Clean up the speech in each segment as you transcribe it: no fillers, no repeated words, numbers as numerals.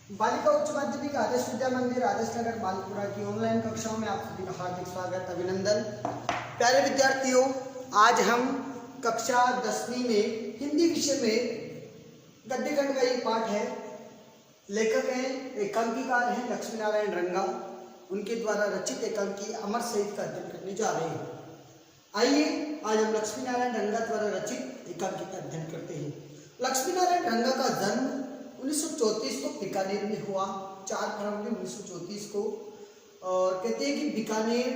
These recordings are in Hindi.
बालिका उच्च माध्यमिक आदर्श विद्या मंदिर आदर्श नगर बालपुरा की ऑनलाइन कक्षाओं में आप सभी का हार्दिक स्वागत अभिनंदन। प्यारे विद्यार्थियों, आज हम कक्षा 10वीं में हिंदी विषय में गद्य खंड का ये पाठ है। लेखक हैं, एकांकीकार हैं लक्ष्मी नारायण रंगा। उनके द्वारा रचित एकांकी अमर शहीद का अध्ययन करने जा रहे हैं। आइए आज हम लक्ष्मी नारायण रंगा द्वारा रचित एकांकी का अध्ययन करते हैं। लक्ष्मी नारायण रंगा का जन्म 1934 को बीकानेर में हुआ, 4 फरवरी 1934 को। और कहते हैं कि बीकानेर,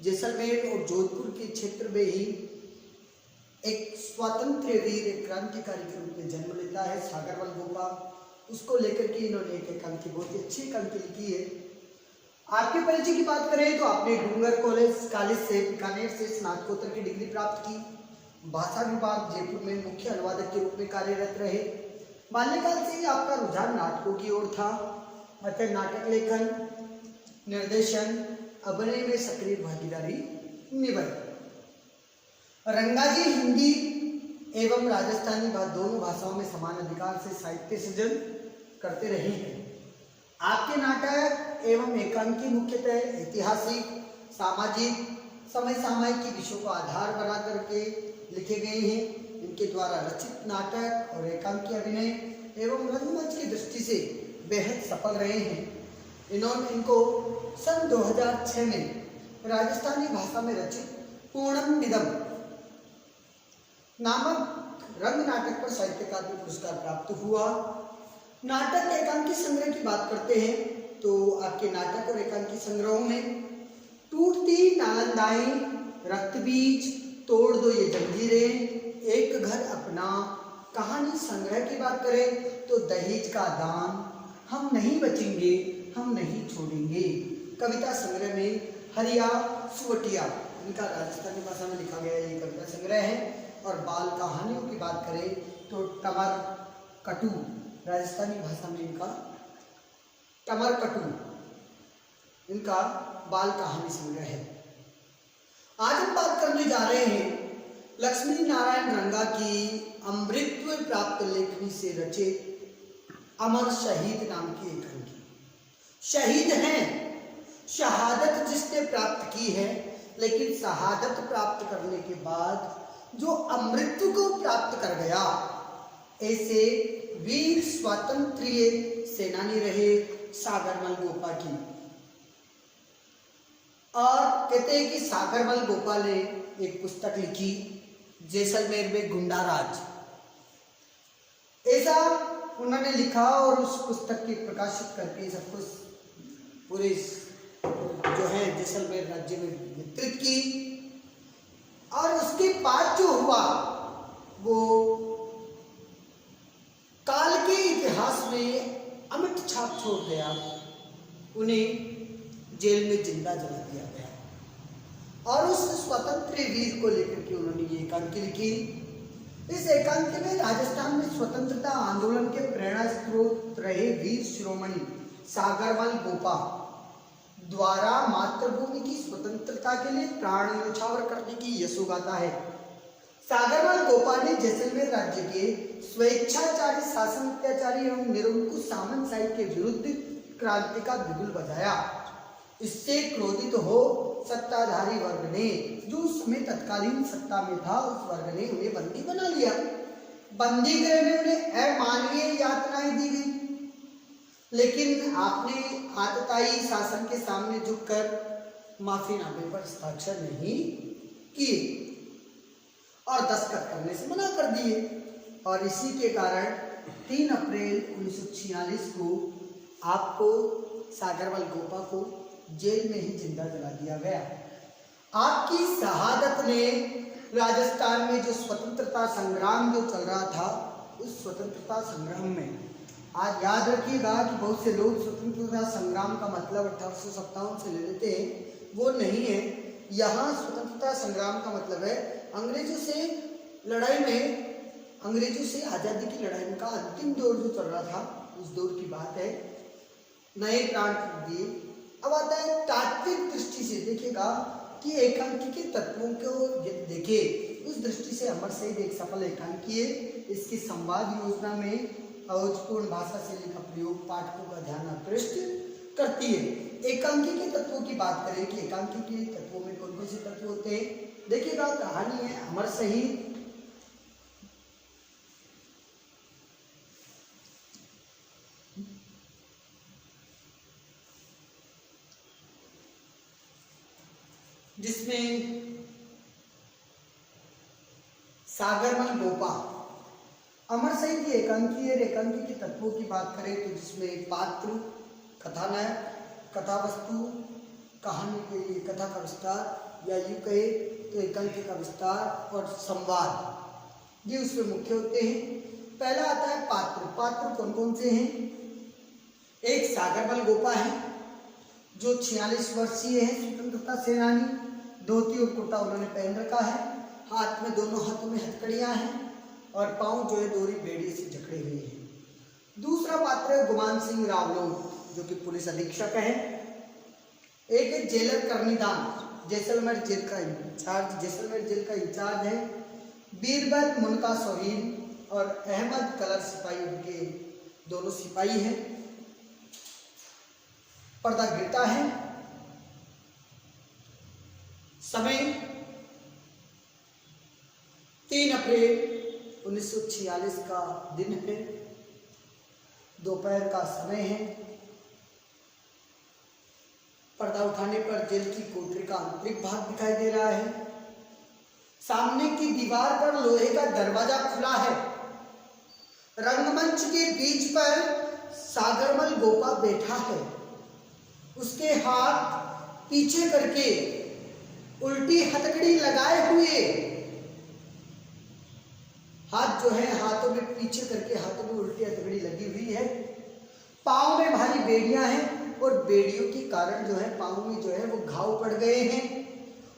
जैसलमेर और जोधपुर के क्षेत्र में ही एक स्वतंत्र वीर, एक क्रांतिकारी के रूप में जन्म लेता है सागरवल गोपा। उसको लेकर के इन्होंने एक एकांकी, बहुत ही अच्छी एकांकी लिखी है। आपके परिचय की बात करें तो आपने डूंगर कॉलेज से बीकानेर से स्नातकोत्तर की डिग्री प्राप्त की। भाषा विभाग जयपुर में मुख्य अनुवादक के रूप में कार्यरत रहे। बाल्यकाल से ही आपका रुझान नाटकों की ओर था, मतलब नाटक लेखन, निर्देशन, अभिनय में सक्रिय भागीदारी निभाई। रंगा जी हिंदी एवं राजस्थानी दोनों भाषाओं में समान अधिकार से साहित्य सृजन करते रहे हैं। आपके नाटक एवं एकांकी मुख्यतः ऐतिहासिक, सामाजिक, समसामयिक विषयों को आधार बना करके लिखे गए हैं। इनके द्वारा रचित नाटक और एकांकी अभिनय एवं रंगमंच की दृष्टि से बेहद सफल रहे हैं। इनको सन 2006 में राजस्थानी भाषा में रचित पूर्णम निदम नामक रंग नाटक पर साहित्य अकादमी पुरस्कार प्राप्त हुआ। नाटक एकांकी संग्रह की बात करते हैं तो आपके नाटक और एकांकी संग्रहों में टूटती नालंदाई, रक्तबीज, तोड़ दो ये जंजीरें, एक घर अपना। कहानी संग्रह की बात करें तो दहेज का दान, हम नहीं बचेंगे, हम नहीं छोड़ेंगे। कविता संग्रह में हरिया सुवटिया, इनका राजस्थानी भाषा में लिखा गया ये कविता संग्रह है। और बाल कहानियों की बात करें तो टमर कटू, राजस्थानी भाषा में इनका टमर कटू, इनका बाल कहानी संग्रह है। आज हम बात करने जा रहे हैं लक्ष्मी नारायण रंगा की अमृतत्व प्राप्त लेखनी से रचित अमर शहीद नाम की एकांकी। शहीद हैं, शहादत जिसने प्राप्त की है, लेकिन शहादत प्राप्त करने के बाद जो अमृतत्व को प्राप्त कर गया, ऐसे वीर स्वातंत्र्य सेनानी रहे सागरमल गोपा की। और कहते हैं कि सागरमल गोपा ने एक पुस्तक लिखी जैसलमेर में गुंडा राज, ऐसा उन्होंने लिखा। और उस पुस्तक की प्रकाशित करके सब कुछ पूरे जो है जैसलमेर राज्य में वितरित की। और उसके बाद जो हुआ वो काल के इतिहास में अमिट छाप छोड़ गया। उन्हें जेल में जिंदा जला दिया गया। और उस स्वतंत्र वीर को लेकर के उन्होंने ये एकांकी लिखी। इस एकांकी में राजस्थान में स्वतंत्रता आंदोलन के प्रेरणा स्रोत रहे वीर शिरोमणि सागरमल गोपा द्वारा मातृभूमि की स्वतंत्रता के लिए प्राण न्यौछावर करने की यशोगाथा है। सागरमल गोपा ने जैसलमेर राज्य के स्वेच्छाचारी शासन, अत्याचारी एवं निरंकुश सामंतशाही के विरुद्ध क्रांति का बिगुल बजाया। इससे क्रोधित हो सत्ताधारी वर्ग ने, जो उस समय तत्कालीन सत्ता में था, उस वर्ग ने उन्हें बंदी बना लिया। बंदी गृह में उन्हें अमानवीय यातनाएं दी गई। लेकिन आपने आतताई शासन के सामने झुककर माफीनामे पर हस्ताक्षर नहीं किए और दस्तखत करने से मना कर दिए। और इसी के कारण 3 अप्रैल 1946 को आपको सागरमल गोपा को जेल में ही जिंदा जला दिया गया। आपकी शहादत ने राजस्थान में जो स्वतंत्रता संग्राम जो चल रहा था, उस स्वतंत्रता संग्राम में आज याद रखिएगा कि बहुत से लोग स्वतंत्रता संग्राम का मतलब 1857 से ले लेते हैं, वो नहीं है। यहाँ स्वतंत्रता संग्राम का मतलब है अंग्रेजों से लड़ाई में, अंग्रेजों से आज़ादी की लड़ाई का अंतिम दौर जो चल रहा था, उस दौर की बात है। नए प्राण कर दिए। अब आता है तात्विक दृष्टि से देखिएगा कि एकांकी के तत्वों को देखे, उस दृष्टि से अमर शहीद एक सफल एकांकी है। इसकी संवाद योजना में औजपूर्ण भाषा शैली का प्रयोग पाठकों का ध्यान आकृष्ट करती है। एकांकी के तत्वों की बात करें कि एकांकी के तत्वों में कौन कौन से तत्व होते हैं, देखिएगा कहानी है अमर शहीद, जिसमें सागरमल गोपा। अमर शहीद की एकांकी है। एकांकी के तत्वों की बात करें तो जिसमें पात्र, कथानायक, कथा वस्तु, कहानी के लिए कथा का विस्तार या यूं कहे तो एकांकी का विस्तार और संवाद, ये उसमें मुख्य होते हैं। पहला आता है पात्र। पात्र कौन कौन से हैं? एक सागरमल गोपा है जो 46 वर्षीय है, स्वतंत्रता सेनानी, धोती और कुर्ता उन्होंने पहन रखा है, हाथ में दोनों हाथों में हथकड़ियां हैं और पांव जो है दोहरी बेड़ी से जकड़े हुए हैं। दूसरा पात्र है गुमान सिंह रावलोट जो कि पुलिस अधीक्षक है। एक है जेलर कर्णीदान, जैसलमेर जेल का इंचार्ज, जैसलमेर जेल का इंचार्ज है। बीरबल मुनका सोहीन और अहमद कलर सिपाही उनके दोनों सिपाही हैं। पर्दा गिरता है। समय 3 अप्रैल 1946 का दिन है, दोपहर का समय है। पर्दा उठाने पर जेल की कोठरी का आंतरिक भाग दिखाई दे रहा है। सामने की दीवार पर लोहे का दरवाजा खुला है। रंगमंच के बीच पर सागरमल गोपा बैठा है, उसके हाथ पीछे करके उल्टी हथकड़ी लगाए हुए, हाथ जो है हाथों में पीछे करके हाथों में उल्टी हथकड़ी लगी हुई है। पांव में भारी बेड़ियां हैं और बेड़ियों के कारण जो है पांव में जो है वो घाव पड़ गए हैं,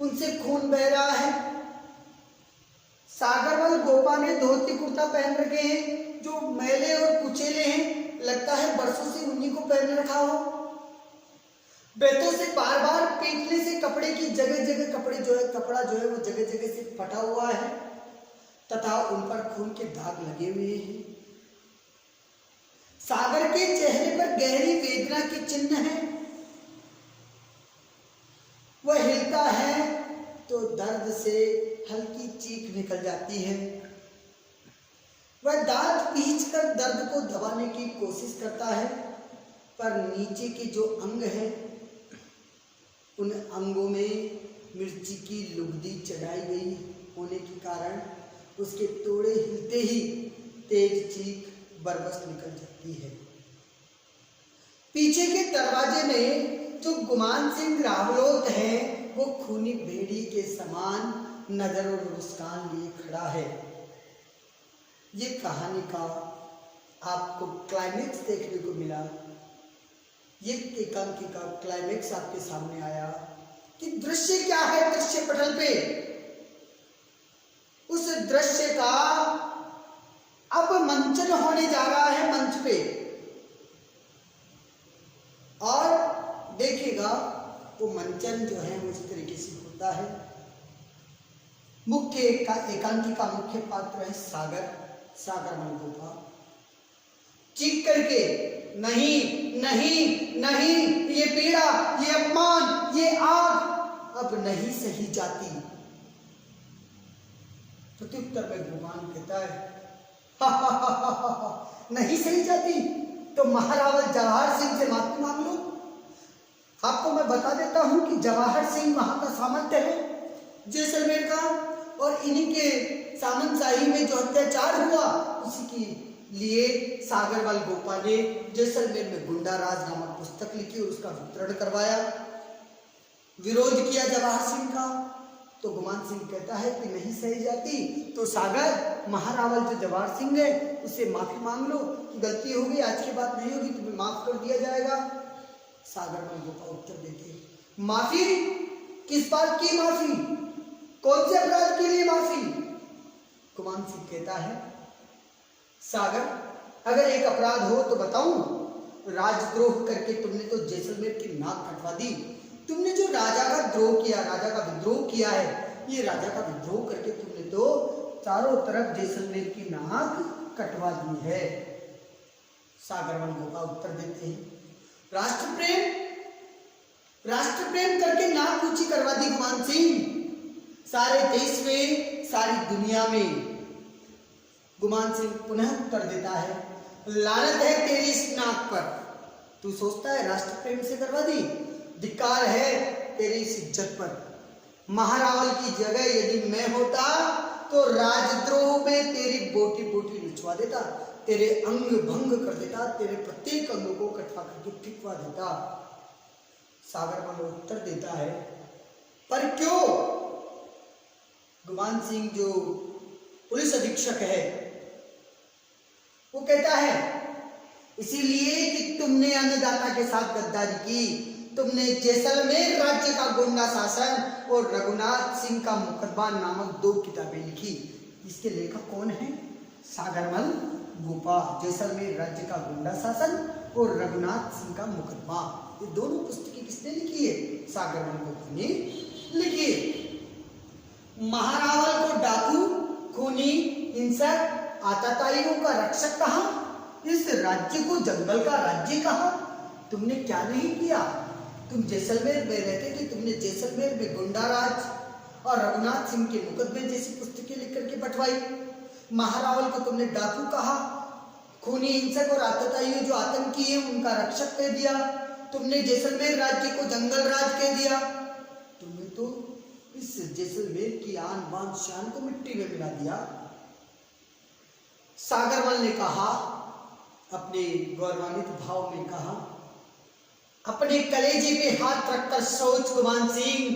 उनसे खून बह रहा है। सागरमल गोपा ने धोती कुर्ता पहन रखे हैं जो मैले और कुचेले हैं, लगता है बरसों से उन्हीं को पहन रखा हो। बेतों से बार बार पीटने से कपड़े की जगह जगह कपड़ा जो है वो जगह जगह से फटा हुआ है तथा उन पर खून के दाग लगे हुए हैं। सागर के चेहरे पर गहरी वेदना के चिन्ह हैं। वह हिलता है तो दर्द से हल्की चीख निकल जाती है। वह दांत पींचकर दर्द को दबाने की कोशिश करता है, पर नीचे के जो अंग हैं उन अंगों में मिर्ची की लुगदी चढ़ाई गई होने के कारण उसके तोड़े हिलते ही तेज चीख बरबस निकल जाती है। पीछे के दरवाजे में जो गुमान सिंह रावलोत है वो खूनी भेड़ी के समान नजर और मुस्कान लिए खड़ा है। ये कहानी का आपको क्लाइमेक्स देखने को मिला। ये एकांकी का क्लाइमेक्स आपके सामने आया कि दृश्य क्या है दृश्य पटल पे। उस दृश्य का अब मंचन होने जा रहा है मंच पे, और देखिएगा वो मंचन जो है वो इस तरीके से होता है। एकांकी का मुख्य पात्र है सागरमल गोपा। चीख करके नहीं नहीं नहीं, ये पीड़ा, ये अपमान, ये आग अब नहीं सही जाती। प्रत्युत्तर में गुमान कहता है हा हा हा हा हा, नहीं सही जाती तो महारावल जवाहर सिंह से माफी मांग लो। आपको मैं बता देता हूं कि जवाहर सिंह वहां का सामंत है जैसलमेर का, और इन्हीं के सामंतशाही में जो अत्याचार हुआ उसी के लिए सागरमल गोपा ने जैसलमेर में गुंडा राज नामक पुस्तक लिखी और उसका वितरण करवाया, विरोध किया जवाहर सिंह का। तो गुमान सिंह कहता है कि नहीं सही जाती तो सागर महारावल जो जवाहर सिंह है उससे माफी मांग लो कि गलती हो गई, आज के बाद नहीं होगी, तुम्हें माफ कर दिया जाएगा। सागरमल गोपा उत्तर देते माफी किस बात की माफी, कौन से अपराध के लिए माफी? गुमान सिंह कहता है सागर अगर एक अपराध हो तो बताऊं, राजद्रोह करके तुमने तो जैसलमेर की नाक कटवा दी। तुमने जो राजा का द्रोह किया, राजा का विद्रोह किया है, ये राजा का विद्रोह करके तुमने तो चारों तरफ जैसलमेर की नाक कटवा दी है। सागरमल गोपा उत्तर देते हैं, राष्ट्र प्रेम करके नाक ऊंची करवा दी गुमान सिंह। सारे देश में, सारी दुनिया में। गुमान सिंह पुनः उत्तर देता है, लानत है तेरी इस नाक पर। तू सोचता है राष्ट्र प्रेम से करवा दी? धिक्कार है तेरी इस इज्जत पर। महारावल की जगह यदि मैं होता तो राजद्रोह में तेरी बोटी बोटी लुचवा देता, तेरे अंग भंग कर देता, तेरे प्रत्येक अंग को कटवा करके फिकवा देता। सागरमल उत्तर देता है, पर क्यों? गुमान सिंह जो पुलिस अधीक्षक है वो कहता है, इसीलिए कि तुमने अन्नदाता के साथ गद्दारी की, तुमने जैसलमेर राज्य का गुंडा शासन और रघुनाथ सिंह का मुकदमा नामक 2 किताबें लिखी। इसके लेखक कौन है? सागरमल गोपा। जैसलमेर राज्य का गुंडा शासन और रघुनाथ सिंह का मुकदमा, ये दोनों पुस्तकें किसने लिखी है? सागरमल गोपा ने लिखी है। महारावल को डाकू, खूनी, हिंसक, आतताइयों का रक्षक कहा, इस राज्य को जंगल का राज्य कहा। तुमने क्या नहीं किया? तुम जैसलमेर में रहते थे, तुमने जैसलमेर में गुंडा राज और रघुनाथ सिंह के मुकदमे जैसी पुस्तकें लिख करके बंटवाई। महारावल को तुमने डाकू कहा, खूनी, हिंसक और आतताइयों जो आतंकी है उनका रक्षक कह दिया। तुमने जैसलमेर राज्य को जंगल राज कह दिया। तुमने तो इस जैसलमेर की आन बान शान को मिट्टी में मिला दिया। सागरमल ने कहा, अपने गौरवान्वित भाव में कहा, अपने कलेजे पे हाथ रखकर सोच गुमान सिंह,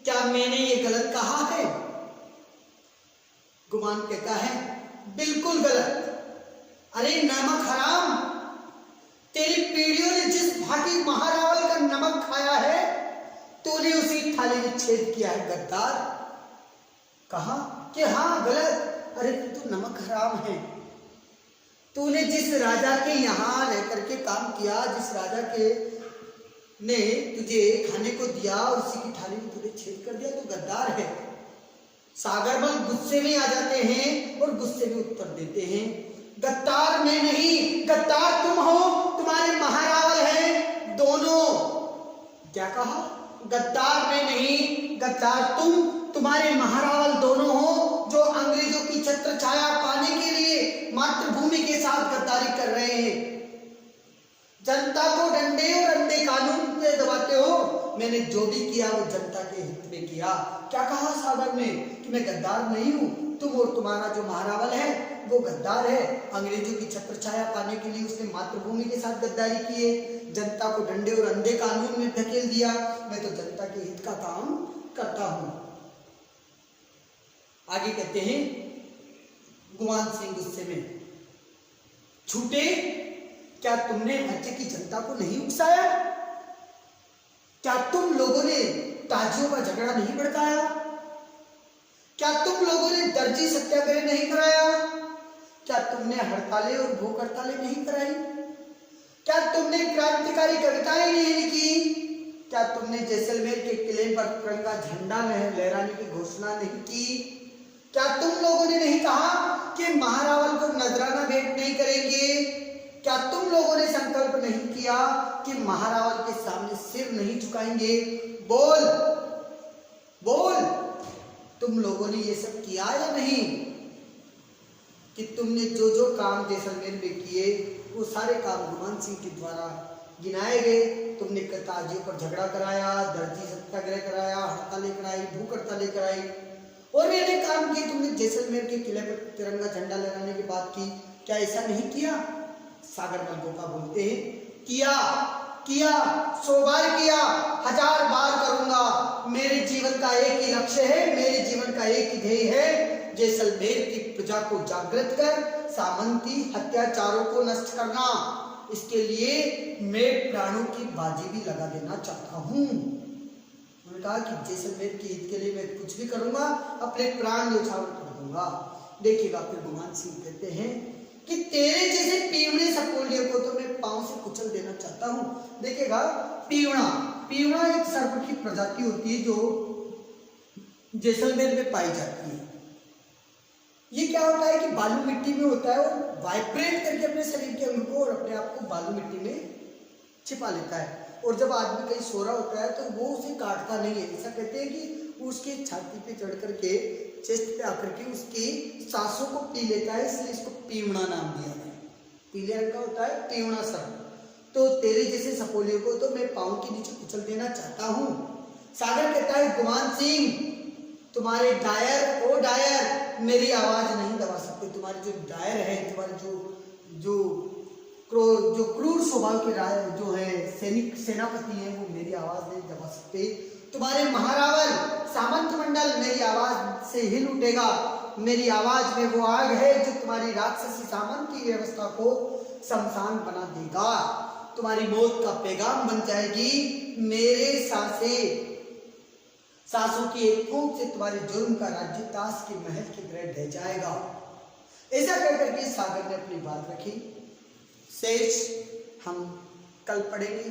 क्या मैंने ये गलत कहा है? गुमान कहता है, बिल्कुल गलत। अरे नमक हराम, तेरी पीढ़ियों ने जिस भांति महारावल का नमक खाया है, तूने उसी थाली में छेद किया है गद्दार। कहा कि हाँ गलत। अरे तू नमक हराम है। तूने जिस राजा के यहाँ रह करके काम किया, जिस राजा के ने तुझे खाने को दिया, उसी की थाली में तुझे छेद कर दिया, तो गद्दार है। सागरमल गुस्से में आ जाते हैं और गुस्से में उत्तर देते हैं, गद्दार मैं नहीं, गद्दार तुम हो, तुम्हारे महारावल हैं दोनों। क्या कहा? गद्दार मैं नहीं, गद्दार तुम, तुम्हारे महारावल दोनों हो, जो अंग्रेजों की छत्र छाया पाने के लिए मातृभूमि के साथ गद्दारी कर रहे हैं। जनता को डंडे और अंधे कानून से दबाते हो। मैंने जो भी किया वो जनता के हित में किया। क्या कहा सागर ने कि मैं गद्दार नहीं हूं, तुम और तुम्हारा जो महारावल है वो गद्दार है। अंग्रेजों की छत्र छाया पाने के लिए उसने मातृभूमि के साथ गद्दारी की है, जनता को डंडे और अंधे कानून में धकेल दिया। मैं तो जनता के हित का काम करता हूं। आगे कहते हैं गुमान सिंह गुस्से में, झूठे, क्या तुमने राज्य की जनता को नहीं उकसाया? क्या तुम लोगों ने ताजियों का झगड़ा नहीं भड़काया? क्या तुम लोगों ने दर्जी सत्याग्रह नहीं कराया? क्या तुमने हड़तालें और भूख हड़तालें नहीं कराई? क्या तुमने क्रांतिकारी कविताएं नहीं लिखी? क्या तुमने जैसलमेर के किले पर तिरंगा झंडा लहराने की घोषणा नहीं की? क्या तुम लोगों ने नहीं कहा कि महारावल को नजराना भेंट नहीं करेंगे? क्या तुम लोगों ने संकल्प नहीं किया कि महारावल के सामने सिर नहीं झुकाएंगे? बोल बोल, तुम लोगों ने ये सब किया या नहीं? कि तुमने जो जो काम जैसलमेर में किए वो सारे काम गुमान सिंह के द्वारा गिनाए गए। तुमने ताजियों पर झगड़ा कराया, दर्जी सत्याग्रह कराया, हड़तालें कराई, भूख हड़तालें कराई और भी अनेक काम किए। तुमने जैसलमेर के किले पर तिरंगा झंडा लहराने की बात की, क्या ऐसा नहीं किया? सागरमल गोपा बोलते हैं, किया किया, 100 बार किया, 1000 बार करूंगा। मेरे जीवन का एक ही लक्ष्य है, मेरे जीवन का एक ही ध्येय है, जैसलमेर की प्रजा को जागृत कर सामंती अत्याचारों को नष्ट करना। इसके लिए मैं प्राणों की बाजी भी लगा देना चाहता हूँ। उन्होंने कहा कि जैसलमेर के हित के लिए मैं कुछ भी करूंगा, अपने प्राण न्यौछावर कर दूंगा। देखिएगा फिर गुमान सिंह कहते हैं कि तेरे जैसे पीवड़े सपोलियों को तो मैं पांव से कुचल देना चाहता हूँ। देखिएगा, पीवड़ा एक सर्प की प्रजाति होती है जो जैसलमेर में पाई जाती है। ये क्या होता है कि बालू मिट्टी में होता है और वाइब्रेट करके अपने शरीर के अंग को और अपने आप को बालू मिट्टी में छिपा लेता है। और जब आदमी कहीं सो रहा होता है तो वो उसे काटता नहीं है। ऐसा कहते हैं कि उसके छाती पे चढ़ करके, चेस्ट पे आकर के उसकी सांसों को पी लेता है, इसलिए इसको पीवड़ा नाम दिया है। पीले रंग का होता है पीवड़ा सर्प। तो तेरे जैसे सपोलियों को तो मैं पाँव के नीचे कुचल देना चाहता हूँ। सागर कहता है गुमान सिंह तुम्हारे डायर, ओ डायर मेरी आवाज नहीं दबा सकते। तुम्हारे जो डायर है, तुम्हारे जो क्रूर स्वभाव के राय जो है सैनिक सेनापति है, वो मेरी आवाज नहीं दबा सकते। तुम्हारे महारावल सामंत मंडल मेरी आवाज से हिल उठेगा। मेरी आवाज में वो आग है जो तुम्हारी राक्षसी सामंत की व्यवस्था को शमशान बना देगा। तुम्हारी मौत का पैगाम बन जाएगी। मेरे सांसों की एक फूंक से तुम्हारे जुर्म का राज्य ताश के महल की तरह ढह जाएगा। ऐसा कहकर के सागर ने अपनी बात रखी। शेष हम कल पढ़ेंगे।